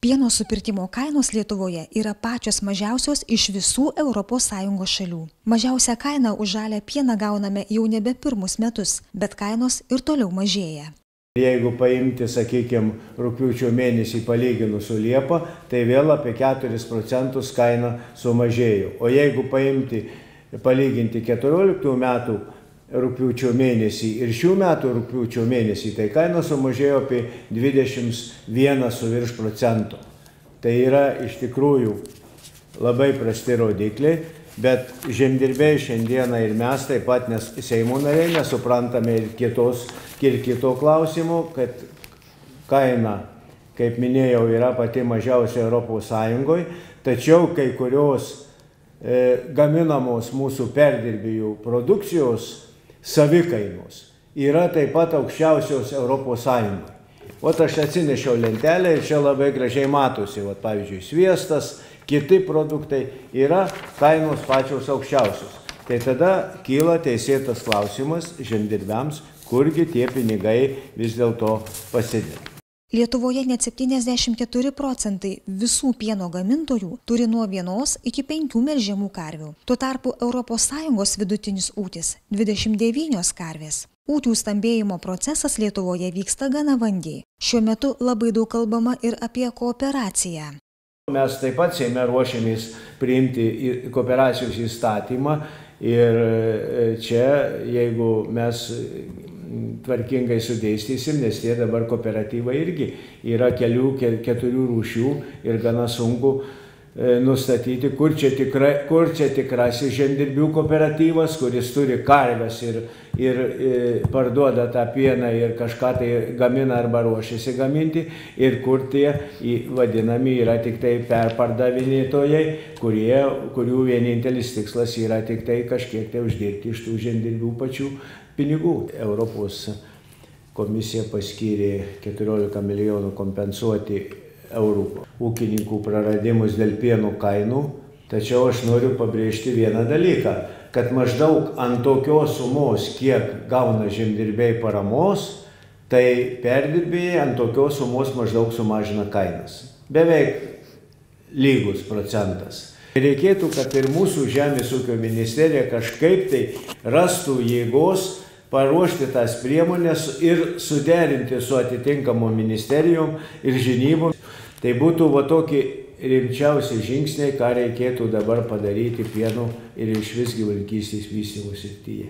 Pieno supirkimo kainos Lietuvoje yra pačios mažiausios iš visų ES šalių. Mažiausią kainą už žalią pieną gauname jau nebe pirmus metus, bet kainos ir toliau mažėja. Jeigu paimti, sakykime, rugpjūčio mėnesį palyginus su Liepa, tai vėl apie 4% kaina sumažėjo. O jeigu palyginti 14 metų rugpjūčio mėnesį ir šių metų rugpjūčio mėnesį, tai kaina sumažėjo apie 21 su virš procento. Tai yra iš tikrųjų labai prasti rodikliai, bet žemdirbiai šiandieną ir mes taip pat, nes Seimo nariai nesuprantame ir kito klausimo, kad kaina, kaip minėjau, yra pati mažiausia ES, tačiau kai kurios gaminamos mūsų perdirbėjų produkcijos savikainos yra taip pat aukščiausios ES. Aš atsinešiau lentelę ir čia labai gražiai matosi, pavyzdžiui, sviestas, kiti produktai yra kainos pačios aukščiausios. Tai tada kyla teisėtas klausimas žemdirbiams, kurgi tie pinigai vis dėlto pasideda. Lietuvoje net 74% visų pieno gamintojų turi nuo 1 iki 5 melžiamų karvių. Tuo tarpu ES vidutinis ūkis – 29 karvės. Ūkių stambėjimo procesas Lietuvoje vyksta gana vangiai. Šiuo metu labai daug kalbama ir apie kooperaciją. Mes taip pat Seime ruošiamės priimti kooperacijos įstatymą ir čia, jeigu mes tvarkingai sudėstysim, nes tie dabar kooperatyvai irgi yra keturių rūšių ir gana sunku nustatyti, kur čia tikrasis žemdirbių kooperatyvas, kuris turi karves ir parduoda tą pieną ir kažką tai gamina arba ruošiasi gaminti, ir kur tie vadinami yra tik tai perpardavinėtojai, kurių vienintelis tikslas yra tik tai kažkiek tai uždirbti iš tų žemdirbių pačių pinigų. Europos komisija paskyrė 14 milijonų kompensuoti eurų ūkininkų praradimus dėl pieno kainų, tačiau aš noriu pabrėžti vieną dalyką, kad maždaug ant tokios sumos, kiek gauna žemdirbiai paramos, tai perdirbėjai ant tokios sumos maždaug sumažina kainas. Beveik lygus procentas. Reikėtų, kad ir mūsų Žemės ūkio ministerija kažkaip tai rastų jėgos paruošti tas priemonės ir suderinti su atitinkamom ministerijom ir žinybom. Tai būtų tokie rimčiausi žingsniai, ką reikėtų dabar padaryti pieno ir išvis gyvulininkystės vystymo srityje.